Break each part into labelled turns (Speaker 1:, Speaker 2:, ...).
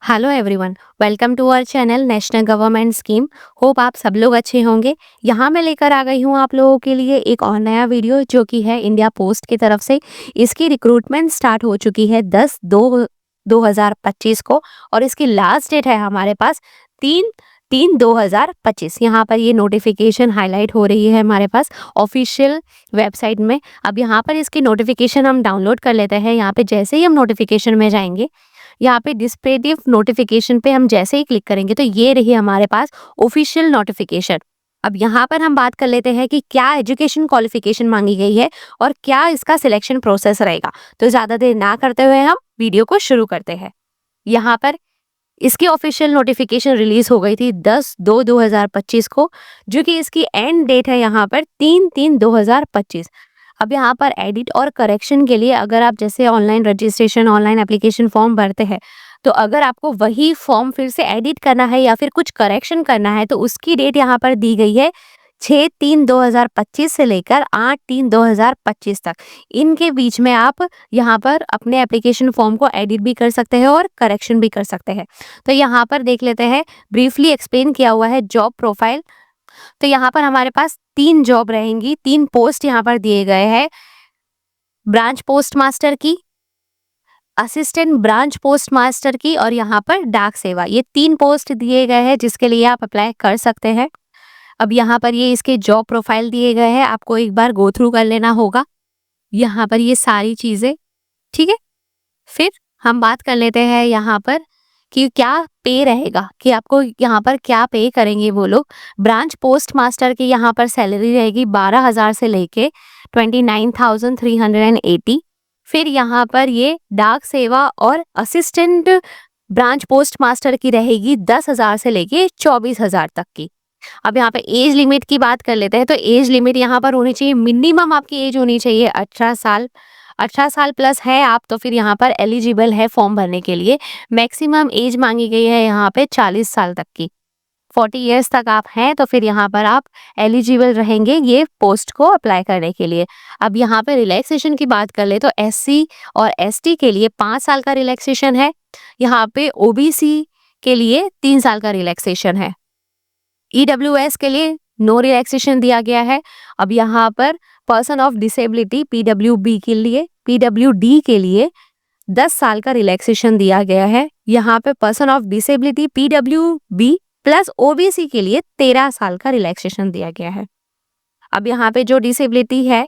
Speaker 1: Hello everyone, welcome to our channel national government scheme. Hope आप सब लोग अच्छे होंगे। यहाँ मैं लेकर आ गई हूँ आप लोगों के लिए एक और नया वीडियो जो कि है इंडिया पोस्ट की तरफ से। इसकी रिक्रूटमेंट स्टार्ट हो चुकी है 10/2/2025 को और इसकी लास्ट डेट है हमारे पास 3/3/2025। यहाँ पर ये नोटिफिकेशन हाईलाइट हो रही है हमारे पास ऑफिशियल वेबसाइट में। अब यहाँ पर इसकी नोटिफिकेशन हम डाउनलोड कर लेते हैं। यहाँ पे जैसे ही हम नोटिफिकेशन में जाएंगे, यहाँ पे डिस्प्लेटिव नोटिफिकेशन पे हम जैसे ही क्लिक करेंगे तो ये रही हमारे पास ऑफिशियल नोटिफिकेशन। अब यहाँ पर हम बात कर लेते हैं कि क्या एजुकेशन क्वालिफिकेशन मांगी गई है और क्या इसका सिलेक्शन प्रोसेस रहेगा। तो ज्यादा देर ना करते हुए हम वीडियो को शुरू करते हैं। यहाँ पर इसकी ऑफिशियल नोटिफिकेशन रिलीज हो गई थी 10/2/2025 को, जो कि इसकी एंड डेट है यहाँ पर 3/3/2025। अब यहाँ पर एडिट और करेक्शन के लिए अगर आप जैसे online registration online application form भरते हैं, तो अगर आपको वही फॉर्म फिर से एडिट करना है या फिर कुछ करेक्शन करना है तो उसकी डेट यहाँ पर दी गई है 6/3/2025 से लेकर 8/3/2025 तक। इनके बीच में आप यहाँ पर अपने एप्लीकेशन फॉर्म को एडिट भी कर सकते हैं और करेक्शन भी कर सकते हैं। तो यहाँ पर देख लेते हैं, ब्रीफली एक्सप्लेन किया हुआ है जॉब प्रोफाइल। तो यहाँ पर हमारे पास 3 जॉब रहेंगी, 3 पोस्ट यहाँ पर दिए गए हैं। ब्रांच पोस्ट मास्टर की, असिस्टेंट ब्रांच पोस्ट मास्टर की और यहाँ पर डाक सेवा, ये 3 पोस्ट दिए गए हैं जिसके लिए आप अप्लाई कर सकते हैं। अब यहाँ पर ये इसके जॉब प्रोफाइल दिए गए हैं, आपको एक बार गो थ्रू कर लेना होगा यहाँ पर ये सारी चीजें। ठीक है, फिर हम बात कर लेते हैं यहाँ पर कि क्या पे रहेगा, कि आपको यहाँ पर क्या पे करेंगे वो लोग। ब्रांच पोस्ट मास्टर की यहाँ पर सैलरी रहेगी 12,000 से लेके 29,380। फिर यहाँ पर ये डाक सेवा और असिस्टेंट ब्रांच पोस्ट मास्टर की रहेगी 10,000 से लेके 24,000 तक की। अब यहाँ पे एज लिमिट की बात कर लेते हैं। तो एज लिमिट यहाँ पर होनी चाहिए, मिनिमम आपकी एज होनी चाहिए 18 साल। 18 साल प्लस है आप तो फिर यहाँ पर एलिजिबल है फॉर्म भरने के लिए। मैक्सिमम एज मांगी गई है यहाँ पे 40 साल तक की। 40 इयर्स तक आप हैं तो फिर यहाँ पर आप एलिजिबल रहेंगे ये पोस्ट को अप्लाई करने के लिए। अब यहाँ पे रिलैक्सेशन की बात कर ले तो SC और ST के लिए 5 साल का रिलैक्सेशन है। यहाँ पे OBC के लिए 3 साल का रिलैक्सेशन है। EWS के लिए नो रिलैक्सेशन दिया गया है। अब यहाँ पर पर्सन ऑफ डिसेबिलिटी PWD के लिए 10 साल का रिलैक्सेशन दिया गया है। यहाँ पे person of disability PWB plus OBC के लिए 13 साल का रिलैक्सेशन दिया गया है। अब यहाँ पे जो डिसेबिलिटी है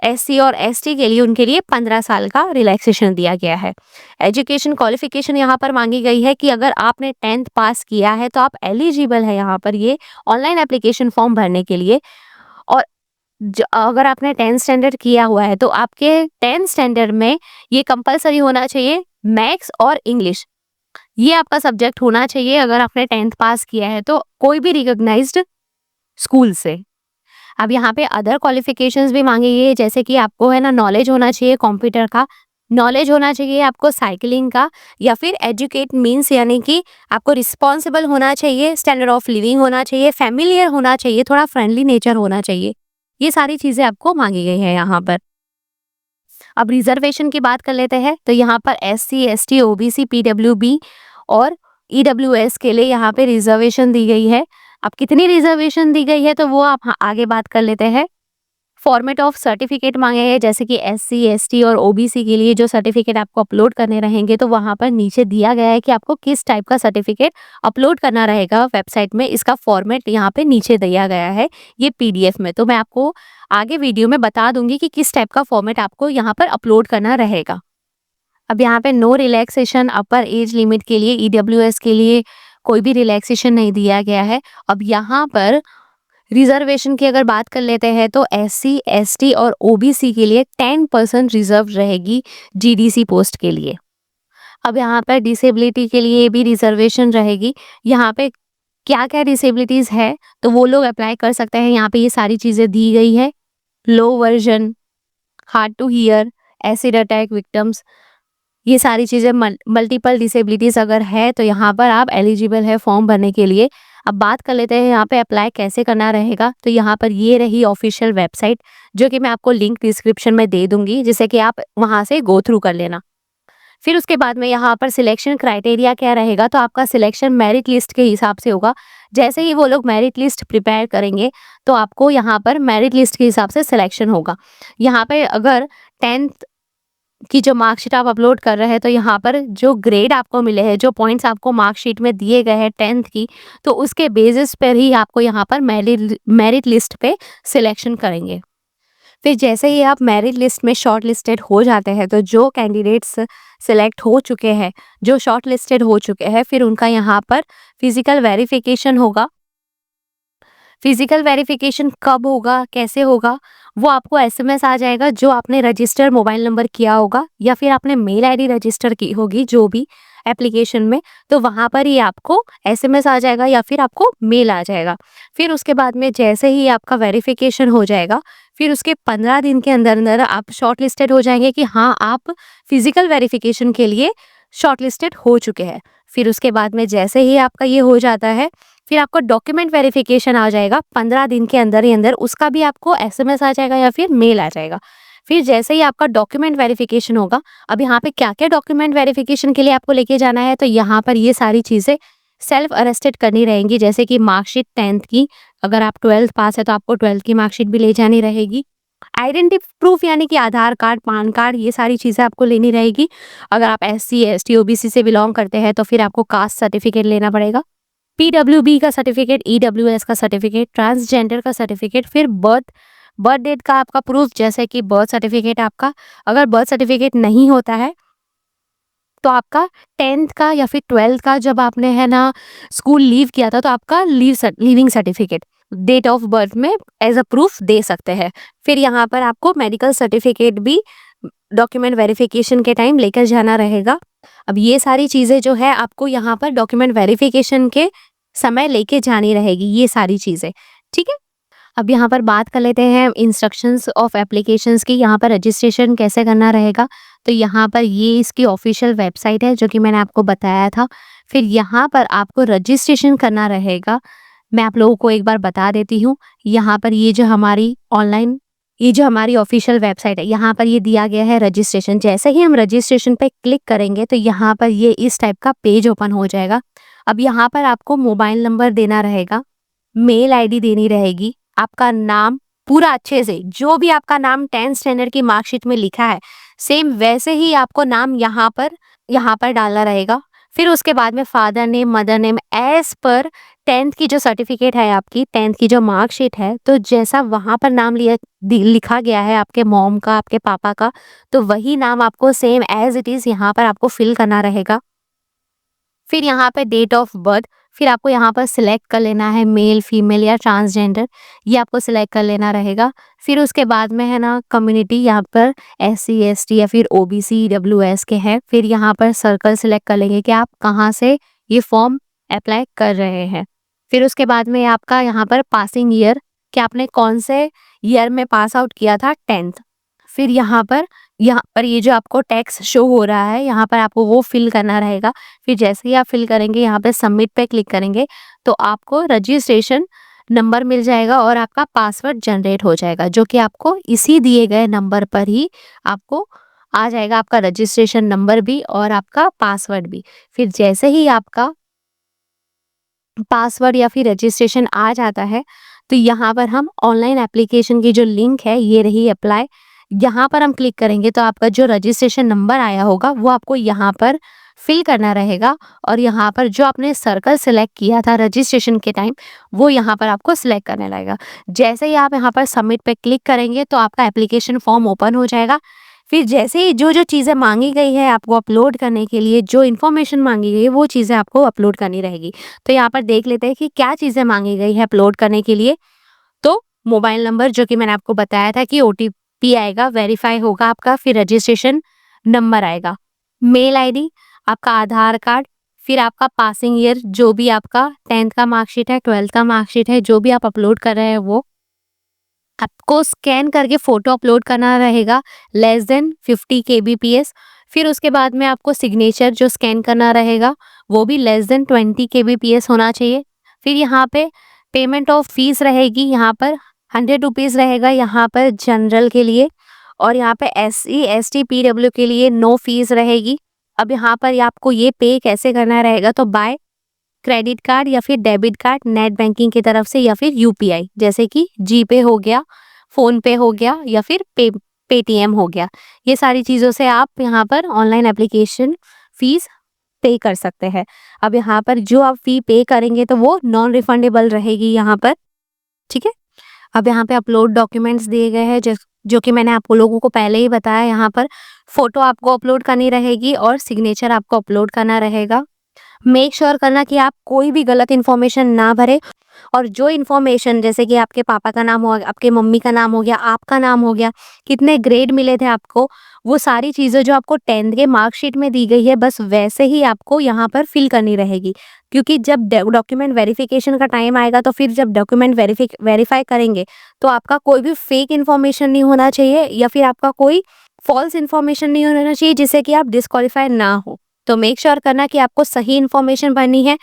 Speaker 1: SC और ST के लिए उनके लिए 15 साल का रिलैक्सेशन दिया गया है। एजुकेशन क्वालिफिकेशन यहाँ पर मांगी गई है कि अगर आपने 10th पास किया है तो आप एलिजिबल है यहाँ पर ये ऑनलाइन एप्लीकेशन फॉर्म भरने के लिए। और अगर आपने 10th स्टैंडर्ड किया हुआ है तो आपके 10th स्टैंडर्ड में ये कंपलसरी होना चाहिए मैथ्स और इंग्लिश, ये आपका सब्जेक्ट होना चाहिए अगर आपने 10th पास किया है तो कोई भी रिकॉग्नाइज्ड स्कूल से। अब यहाँ पे अदर क्वालिफिकेशंस भी मांगी गई है, जैसे कि आपको है ना नॉलेज होना चाहिए कंप्यूटर का, नॉलेज होना चाहिए आपको साइकिलिंग का, या फिर एजुकेट मीन्स यानी कि आपको रिस्पॉन्सिबल होना चाहिए, स्टैंडर्ड ऑफ लिविंग होना चाहिए, फैमिलियर होना चाहिए, थोड़ा फ्रेंडली नेचर होना चाहिए। ये सारी चीजें आपको मांगी गई है यहाँ पर। अब रिजर्वेशन की बात कर लेते हैं। तो यहाँ पर SC ST OBC PWB और EWS के लिए यहाँ पे रिजर्वेशन दी गई है। अब कितनी रिजर्वेशन दी गई है तो वो आप आगे बात कर लेते हैं। फॉर्मेट ऑफ सर्टिफिकेट मांगे हैं, जैसे कि SC ST और OBC के लिए जो सर्टिफिकेट आपको अपलोड करने रहेंगे तो वहां पर नीचे दिया गया है कि आपको किस टाइप का सर्टिफिकेट अपलोड करना रहेगा वेबसाइट में। इसका फॉर्मेट यहाँ पे नीचे दिया गया है ये PDF में। तो मैं आपको आगे वीडियो में बता दूंगी कि किस टाइप का फॉर्मेट आपको यहाँ पर अपलोड करना रहेगा। अब यहाँ पे no relaxation upper age limit के लिए EWS के लिए कोई भी रिलैक्सेशन नहीं दिया गया है। अब यहाँ पर रिजर्वेशन की अगर बात कर लेते हैं तो SC ST और OBC के लिए 10% रिजर्व रहेगी GDC पोस्ट के लिए। अब यहाँ पर डिसेबिलिटी के लिए भी रिजर्वेशन रहेगी। यहाँ पे क्या क्या डिसेबिलिटीज है तो वो लोग अप्लाई कर सकते हैं। यहाँ पे ये सारी चीजें दी गई है। Low vision, hard to hear, acid attack victims, ये सारी चीजें मल्टीपल डिसेबिलिटीज अगर है तो यहाँ पर आप एलिजिबल है फॉर्म भरने के लिए। अब बात कर लेते हैं यहाँ पे अप्लाई कैसे करना रहेगा। तो यहाँ पर ये रही ऑफिशियल वेबसाइट, जो कि मैं आपको लिंक डिस्क्रिप्शन में दे दूंगी जिससे कि आप वहां से गो थ्रू कर लेना। फिर उसके बाद में यहाँ पर सिलेक्शन क्राइटेरिया क्या रहेगा, तो आपका सिलेक्शन मेरिट लिस्ट के हिसाब से होगा। जैसे ही वो लोग मेरिट लिस्ट प्रिपेयर करेंगे तो आपको यहाँ पर मेरिट लिस्ट के हिसाब से सिलेक्शन होगा। यहाँ पे अगर 10th की जो मार्कशीट आप अपलोड कर रहे हैं तो यहाँ पर जो ग्रेड आपको मिले हैं, जो पॉइंट्स आपको मार्कशीट में दिए गए हैं 10th की, तो उसके बेसिस पर ही आपको यहाँ पर मेरिट लिस्ट पे सिलेक्शन करेंगे। फिर जैसे ही आप मेरिट लिस्ट में शॉर्ट लिस्टेड हो जाते हैं तो जो कैंडिडेट्स सिलेक्ट हो चुके हैं, जो शॉर्ट लिस्टेड हो चुके हैं, फिर उनका यहाँ पर फिजिकल वेरिफिकेशन होगा। फिजिकल वेरिफिकेशन कब होगा, कैसे होगा, वो आपको एसएमएस आ जाएगा जो आपने रजिस्टर मोबाइल नंबर किया होगा या फिर आपने मेल आईडी रजिस्टर की होगी जो भी एप्लीकेशन में, तो वहाँ पर ही आपको एसएमएस आ जाएगा या फिर आपको मेल आ जाएगा। फिर उसके बाद में जैसे ही आपका वेरिफिकेशन हो जाएगा, फिर उसके 15 दिन के अंदर अंदर आप शॉर्ट लिस्टेड हो जाएंगे कि हाँ आप फिजिकल वेरिफिकेशन के लिए शॉर्ट लिस्टेड हो चुके हैं। फिर उसके बाद में जैसे ही आपका ये हो जाता है, फिर आपको डॉक्यूमेंट वेरिफिकेशन आ जाएगा 15 दिन के अंदर ही अंदर, उसका भी आपको एसएमएस आ जाएगा या फिर मेल आ जाएगा। फिर जैसे ही आपका डॉक्यूमेंट वेरिफिकेशन होगा, अब यहाँ पे क्या क्या डॉक्यूमेंट वेरिफिकेशन के लिए आपको लेके जाना है, तो यहाँ पर ये सारी चीज़ें सेल्फ अरेस्टेड करनी रहेंगी। जैसे कि मार्कशीट 10th की, अगर आप 12th पास है तो आपको 12th की मार्कशीट भी ले जानी रहेगी। आइडेंटिटी प्रूफ यानी कि आधार कार्ड, पान कार्ड, ये सारी चीज़ें आपको लेनी रहेगी। अगर आप एससी, एसटी, ओबीसी से बिलोंग करते हैं तो फिर आपको कास्ट सर्टिफिकेट लेना पड़ेगा, पीडब्ल्यूबी का सर्टिफिकेट, ईडब्ल्यूएस का सर्टिफिकेट, ट्रांसजेंडर का सर्टिफिकेट, फिर बर्थ डेट का आपका प्रूफ, जैसे कि बर्थ सर्टिफिकेट आपका। अगर बर्थ सर्टिफिकेट नहीं होता है तो आपका 10th का या फिर 12th का जब आपने है ना स्कूल लीव किया था तो आपका leaving certificate date of birth में एज अ प्रूफ दे सकते हैं। फिर यहाँ पर आपको मेडिकल सर्टिफिकेट भी डॉक्यूमेंट वेरिफिकेशन के टाइम लेकर जाना रहेगा। अब ये सारी चीज़ें जो है आपको यहाँ पर डॉक्यूमेंट वेरिफिकेशन के समय लेके जानी रहेगी, ये सारी चीज़ें, ठीक है। अब यहाँ पर बात कर लेते हैं इंस्ट्रक्शंस ऑफ एप्लीकेशंस की। यहाँ पर रजिस्ट्रेशन कैसे करना रहेगा, तो यहाँ पर ये इसकी ऑफिशियल वेबसाइट है जो कि मैंने आपको बताया था। फिर यहाँ पर आपको रजिस्ट्रेशन करना रहेगा। मैं आप लोगों को एक बार बता देती हूँ, यहाँ पर ये जो हमारी ऑफिशियल वेबसाइट है, यहाँ पर ये दिया गया है रजिस्ट्रेशन। जैसे ही हम रजिस्ट्रेशन पे क्लिक करेंगे तो यहाँ पर ये इस टाइप का पेज ओपन हो जाएगा। अब यहाँ पर आपको मोबाइल नंबर देना रहेगा, मेल आईडी देनी रहेगी, आपका नाम पूरा अच्छे से, जो भी आपका नाम 10th स्टैंडर्ड की मार्कशीट में लिखा है सेम वैसे ही आपको नाम यहाँ पर डालना रहेगा। फिर उसके बाद में father name, mother name age पर 10th की जो सर्टिफिकेट है, आपकी 10th की जो मार्कशीट है, तो जैसा वहाँ पर नाम लिखा गया है आपके मॉम का, आपके पापा का, तो वही नाम आपको सेम एज इट इज़ यहाँ पर आपको फिल करना रहेगा। फिर यहाँ पे डेट ऑफ बर्थ, फिर आपको यहाँ पर सिलेक्ट कर लेना है मेल, फीमेल या ट्रांसजेंडर, ये आपको सिलेक्ट कर लेना रहेगा। फिर उसके बाद में है ना कम्युनिटी, यहाँ पर एससी, एसटी या फिर ओबीसी, ईडब्ल्यूएस के हैं। फिर यहाँ पर सर्कल सिलेक्ट कर लेंगे कि आप कहाँ से ये फॉर्म अप्लाई कर रहे हैं। फिर उसके बाद में आपका यहाँ पर पासिंग ईयर, कि आपने कौन से ईयर में पास आउट किया था 10th। फिर यहाँ पर ये जो आपको टेक्स्ट शो हो रहा है, यहाँ पर आपको वो फिल करना रहेगा। फिर जैसे ही आप फिल करेंगे, यहाँ पे सबमिट पे क्लिक करेंगे तो आपको रजिस्ट्रेशन नंबर मिल जाएगा और आपका पासवर्ड जनरेट हो जाएगा, जो कि आपको इसी दिए गए नंबर पर ही आपको आ जाएगा, आपका रजिस्ट्रेशन नंबर भी और आपका पासवर्ड भी। फिर जैसे ही आपका पासवर्ड या फिर रजिस्ट्रेशन आ जाता है तो यहाँ पर हम ऑनलाइन एप्लीकेशन की जो लिंक है, ये रही अप्लाई, यहाँ पर हम क्लिक करेंगे तो आपका जो रजिस्ट्रेशन नंबर आया होगा वो आपको यहाँ पर फिल करना रहेगा और यहाँ पर जो आपने सर्कल सेलेक्ट किया था रजिस्ट्रेशन के टाइम, वो यहाँ पर आपको सिलेक्ट करने लगेगा। जैसे ही आप यहाँ पर सबमिट पे क्लिक करेंगे तो आपका एप्लीकेशन फॉर्म ओपन हो जाएगा। फिर जैसे ही जो चीज़ें मांगी गई है आपको अपलोड करने के लिए, जो इन्फॉर्मेशन मांगी गई है वो चीज़ें आपको अपलोड करनी रहेगी। तो यहाँ पर देख लेते हैं कि क्या चीज़ें मांगी गई है अपलोड करने के लिए। तो मोबाइल नंबर, जो कि मैंने आपको बताया था कि ओटीपी आएगा, वेरीफाई होगा आपका, फिर रजिस्ट्रेशन नंबर आएगा, मेल आईडी, आपका आधार कार्ड, फिर आपका पासिंग ईयर, जो भी आपका 10th का मार्कशीट है, 12th का मार्कशीट है, जो भी आप अपलोड कर रहे हैं वो आपको स्कैन करके फोटो अपलोड करना रहेगा लेस देन 50 kbps। फिर उसके बाद में आपको सिग्नेचर जो स्कैन करना रहेगा वो भी लेस देन 20 kbps होना चाहिए। फिर यहाँ पे पेमेंट ऑफ फीस रहेगी, यहाँ पर 100 रुपीज़ रहेगा यहाँ पर जनरल के लिए, और यहाँ पे SC ST PW के लिए नो फीस रहेगी। अब यहाँ पर ये आपको ये पे कैसे करना रहेगा, तो बाय क्रेडिट कार्ड या फिर डेबिट कार्ड नेट बैंकिंग की तरफ से या फिर यूपीआई, जैसे कि जीपे हो गया, फोन पे हो गया या फिर पेटीएम हो गया। ये सारी चीज़ों से आप यहाँ पर ऑनलाइन एप्लीकेशन फीस पे कर सकते हैं। अब यहाँ पर जो आप फी पे करेंगे तो वो नॉन रिफंडेबल रहेगी यहाँ पर, ठीक है। अब यहाँ पे अपलोड डॉक्यूमेंट्स दिए गए हैं जो कि मैंने आप लोगों को पहले ही बताया। यहाँ पर फोटो आपको अपलोड करनी रहेगी और सिग्नेचर आपको अपलोड करना रहेगा। मेक श्योर करना कि आप कोई भी गलत इन्फॉर्मेशन ना भरे, और जो इन्फॉर्मेशन जैसे कि आपके पापा का नाम हो, आपके मम्मी का नाम हो गया, आपका नाम हो गया, कितने ग्रेड मिले थे आपको, वो सारी चीज़ें जो आपको 10th के मार्कशीट में दी गई है बस वैसे ही आपको यहाँ पर फिल करनी रहेगी। क्योंकि जब डॉक्यूमेंट वेरिफिकेशन का टाइम आएगा तो फिर जब डॉक्यूमेंट वेरीफाई करेंगे तो आपका कोई भी फेक इन्फॉर्मेशन नहीं होना चाहिए या फिर आपका कोई फॉल्स इन्फॉर्मेशन नहीं होना चाहिए जिससे कि आप डिस्क्वालीफाई ना हो। तो मेक श्योर करना कि आपको सही इन्फॉर्मेशन भरनी है।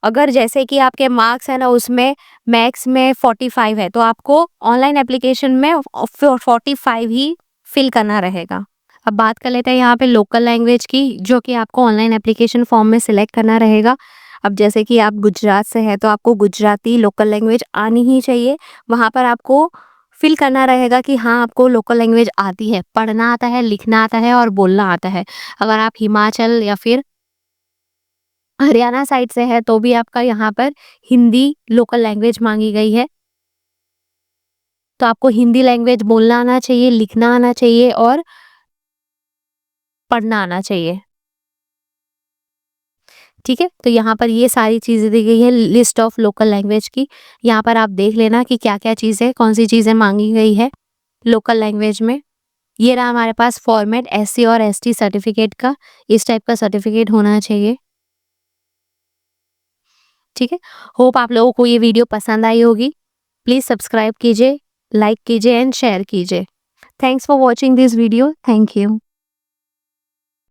Speaker 1: अगर जैसे कि आपके मार्क्स है ना उसमें मैक्स में 45 है तो आपको ऑनलाइन एप्लीकेशन में 45 ही फिल करना रहेगा। अब बात कर लेते हैं यहाँ पे लोकल लैंग्वेज की, जो कि आपको ऑनलाइन एप्लीकेशन फॉर्म में सिलेक्ट करना रहेगा। अब जैसे कि आप गुजरात से है तो आपको गुजराती लोकल लैंग्वेज आनी ही चाहिए। वहाँ पर आपको फिल करना रहेगा कि हाँ आपको लोकल लैंग्वेज आती है, पढ़ना आता है, लिखना आता है और बोलना आता है। अगर आप हिमाचल या फिर हरियाणा साइड से है तो भी आपका यहाँ पर हिंदी लोकल लैंग्वेज मांगी गई है। तो आपको हिंदी लैंग्वेज बोलना आना चाहिए, लिखना आना चाहिए और पढ़ना आना चाहिए, ठीक है। तो यहाँ पर ये सारी चीज़ें दी गई है लिस्ट ऑफ लोकल लैंग्वेज की। यहाँ पर आप देख लेना कि क्या क्या चीज़ें, कौन सी चीज़ें मांगी गई है लोकल लैंग्वेज में। ये रहा हमारे पास फॉर्मेट एससी और एसटी सर्टिफिकेट का, इस टाइप का सर्टिफिकेट होना चाहिए, ठीक है। होप आप लोगों को ये वीडियो पसंद आई होगी। प्लीज़ सब्सक्राइब कीजिए, लाइक कीजिए एंड शेयर कीजिए। Thanks for watching this video. Thank you.